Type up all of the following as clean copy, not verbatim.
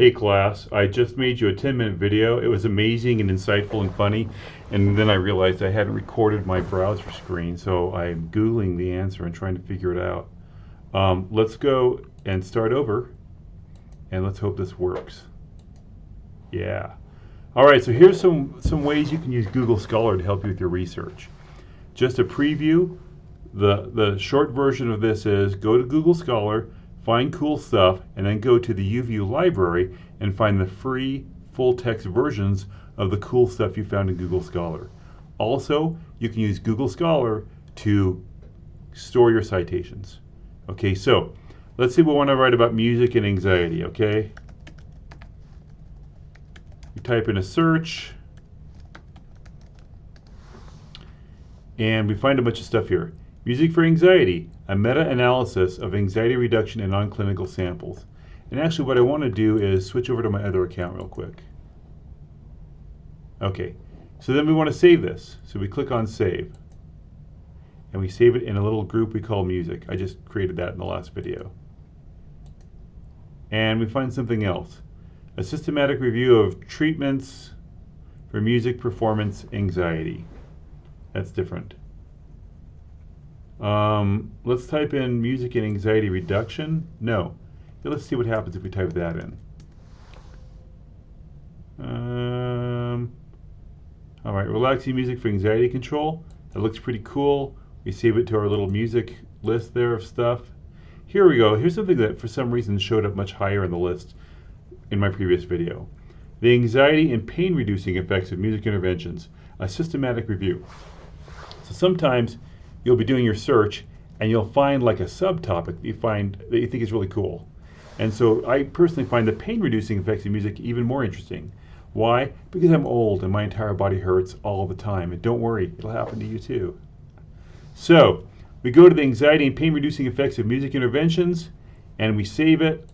Hey class, I just made you a 10-minute video. It was amazing and insightful and funny, and then I realized I hadn't recorded my browser screen, so I'm Googling the answer and trying to figure it out. Let's go and start over, and let's hope this works. Yeah. Alright, so here's some ways you can use Google Scholar to help you with your research. Just a preview, the short version of this is go to Google Scholar, find cool stuff, and then go to the UVU library and find the free full-text versions of the cool stuff you found in Google Scholar. Also, you can use Google Scholar to store your citations. Okay, so let's say we want to write about music and anxiety, okay? You type in a search, and we find a bunch of stuff here. Music for Anxiety, a meta-analysis of anxiety reduction in non-clinical samples. And actually what I want to do is switch over to my other account real quick. Okay, so then we want to save this. So we click on Save. And we save it in a little group we call Music. I just created that in the last video. And we find something else. A systematic review of treatments for music performance anxiety. That's different. Let's type in music and anxiety reduction. No. Let's see what happens if we type that in. All right, relaxing music for anxiety control. That looks pretty cool. We save it to our little music list there of stuff. Here we go. Here's something that for some reason showed up much higher in the list in my previous video. The anxiety and pain reducing effects of music interventions, a systematic review. So sometimes you'll be doing your search and you'll find like a subtopic that you think is really cool. And so I personally find the pain reducing effects of music even more interesting. Why? Because I'm old and my entire body hurts all the time. And don't worry, it'll happen to you too. So we go to the anxiety and pain reducing effects of music interventions and we save it.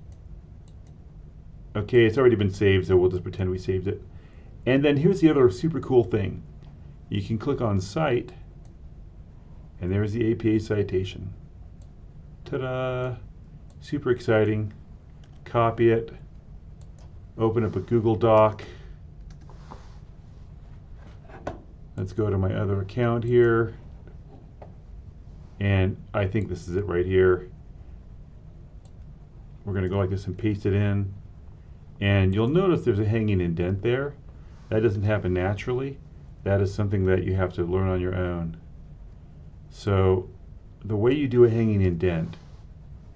Okay, it's already been saved, so we'll just pretend we saved it. And then here's the other super cool thing. You can click on Cite, and there's the APA citation. Ta-da! Super exciting. Copy it. Open up a Google Doc. Let's go to my other account here. And I think this is it right here. We're going to go like this and paste it in. And you'll notice there's a hanging indent there. That doesn't happen naturally. That is something that you have to learn on your own. So the way you do a hanging indent,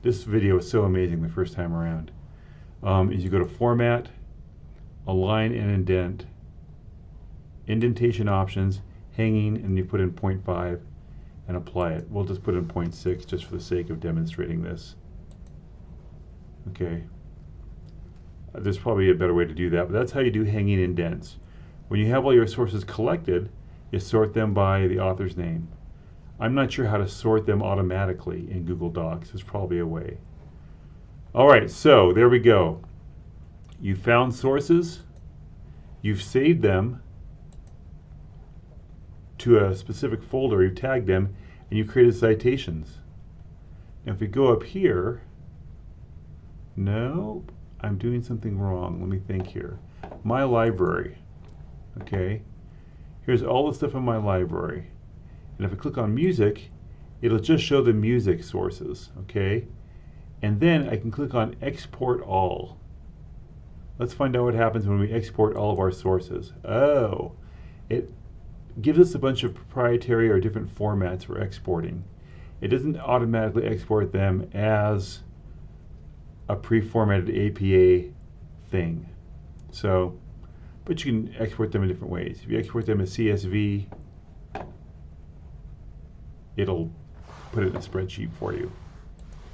this video is so amazing the first time around, is you go to Format, Align and Indent, Indentation Options, Hanging, and you put in 0.5 and apply it. We'll just put in 0.6 just for the sake of demonstrating this. Okay. There's probably a better way to do that, but that's how you do hanging indents. When you have all your sources collected, you sort them by the author's name. I'm not sure how to sort them automatically in Google Docs. There's probably a way. Alright, so there we go. You found sources, you've saved them to a specific folder, you've tagged them, and you created citations. And if we go up here, no, I'm doing something wrong. Let me think here. My library. Okay. Here's all the stuff in my library. And if I click on music, it'll just show the music sources. Okay. And then I can click on export all. Let's find out what happens when we export all of our sources. Oh, it gives us a bunch of proprietary or different formats for exporting. It doesn't automatically export them as a pre-formatted APA thing. So, but you can export them in different ways. If you export them as CSV, it'll put it in a spreadsheet for you.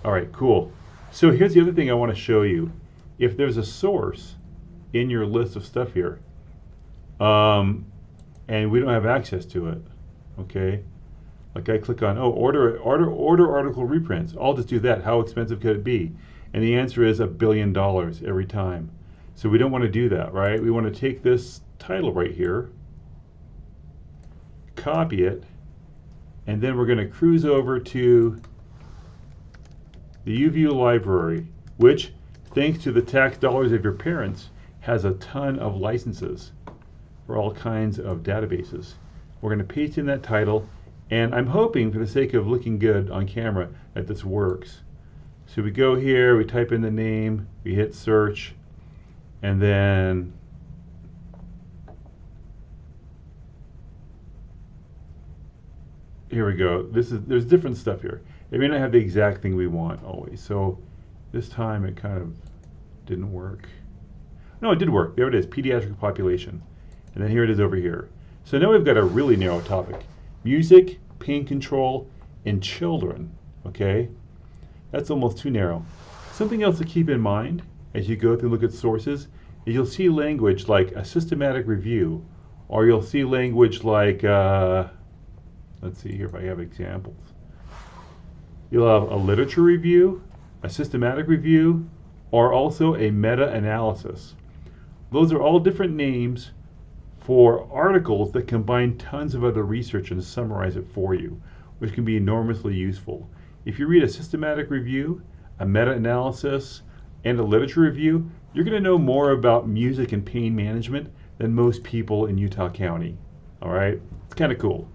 All right, cool. So here's the other thing I want to show you. If there's a source in your list of stuff here, and we don't have access to it, okay? Like I click on, oh, order article reprints. I'll just do that. How expensive could it be? And the answer is $1 billion every time. So we don't want to do that, right? We want to take this title right here, copy it, and then we're going to cruise over to the UVU library, which thanks to the tax dollars of your parents, has a ton of licenses for all kinds of databases. We're going to paste in that title, and I'm hoping, for the sake of looking good on camera, that this works. So we go here, we type in the name, we hit search, and then here we go. There's different stuff here. It may not have the exact thing we want always. So this time it kind of didn't work. No, it did work. There it is, pediatric population. And then here it is over here. So now we've got a really narrow topic. Music, pain control, and children. Okay? That's almost too narrow. Something else to keep in mind as you go through and look at sources is you'll see language like a systematic review, or you'll see language like, let's see here if I have examples. You'll have a literature review, a systematic review, or also a meta-analysis. Those are all different names for articles that combine tons of other research and summarize it for you, which can be enormously useful. If you read a systematic review, a meta-analysis, and a literature review, you're going to know more about music and pain management than most people in Utah County. All right? It's kind of cool.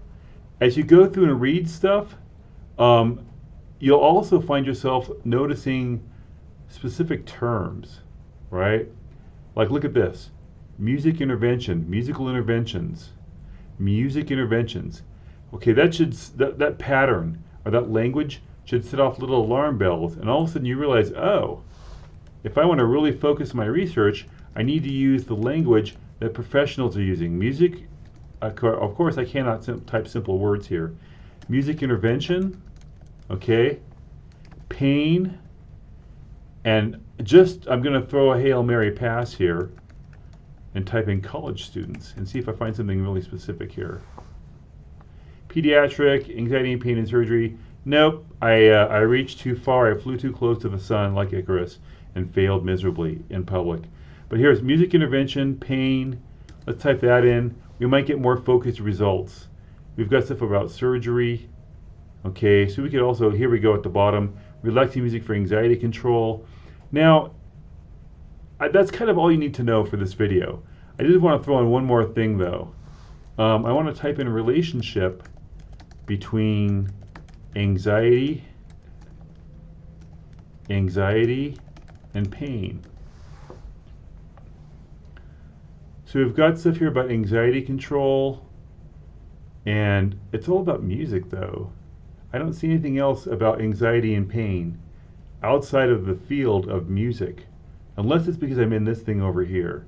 As you go through and read stuff, you'll also find yourself noticing specific terms, right? Like, look at this. Music intervention, musical interventions, music interventions. Okay, that pattern or that language should set off little alarm bells, and all of a sudden you realize, oh, if I want to really focus my research, I need to use the language that professionals are using. Music, of course, I cannot type simple words here. Music intervention, okay, pain, and I'm going to throw a Hail Mary pass here and type in college students and see if I find something really specific here. Pediatric, anxiety and pain and surgery. Nope, I reached too far. I flew too close to the sun like Icarus and failed miserably in public. But here's music intervention, pain. Let's type that in. We might get more focused results. We've got stuff about surgery. Okay, so we could also, here we go at the bottom, relaxing music for anxiety control. Now, that's kind of all you need to know for this video. I did want to throw in one more thing though. I want to type in relationship between anxiety and pain. So we've got stuff here about anxiety control, and it's all about music though. I don't see anything else about anxiety and pain outside of the field of music, unless it's because I'm in this thing over here.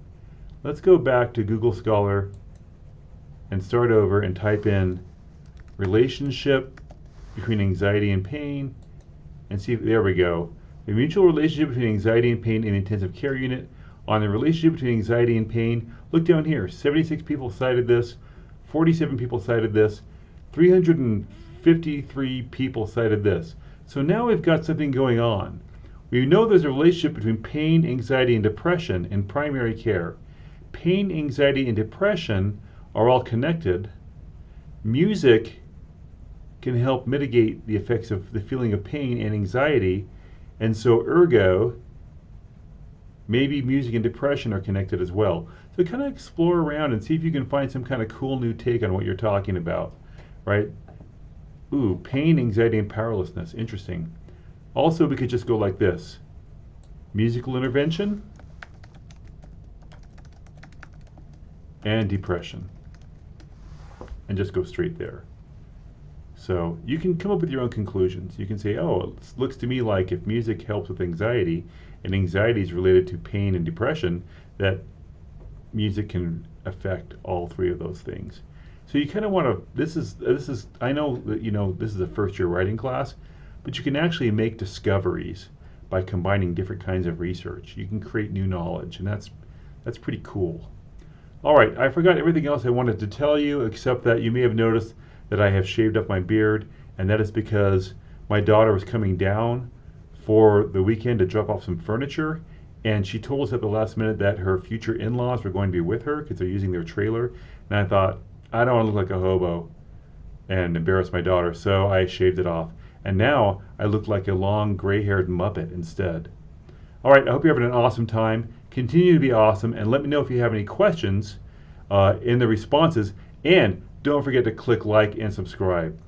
Let's go back to Google Scholar and start over and type in relationship between anxiety and pain, and see, there we go. The mutual relationship between anxiety and pain in the intensive care unit. On the relationship between anxiety and pain, look down here. 76 people cited this, 47 people cited this, 353 people cited this. So now we've got something going on. We know there's a relationship between pain, anxiety, and depression in primary care. Pain, anxiety, and depression are all connected. Music can help mitigate the effects of the feeling of pain and anxiety, and so ergo, maybe music and depression are connected as well. So kind of explore around and see if you can find some kind of cool new take on what you're talking about, right? Ooh, pain, anxiety, and powerlessness. Interesting. Also, we could just go like this. Musical intervention and depression. And just go straight there. So you can come up with your own conclusions. You can say, oh, it looks to me like if music helps with anxiety, and anxiety is related to pain and depression, that music can affect all three of those things. So you kind of want to, this is, I know that, you know, this is a first year writing class, but you can actually make discoveries by combining different kinds of research. You can create new knowledge, and that's pretty cool. All right, I forgot everything else I wanted to tell you, except that you may have noticed that I have shaved up my beard, and that is because my daughter was coming down for the weekend to drop off some furniture, and she told us at the last minute that her future in-laws were going to be with her because they're using their trailer, and I thought, I don't want to look like a hobo and embarrass my daughter, so I shaved it off. And now I look like a long gray-haired Muppet instead. All right, I hope you're having an awesome time. Continue to be awesome, and let me know if you have any questions in the responses. And don't forget to click like and subscribe.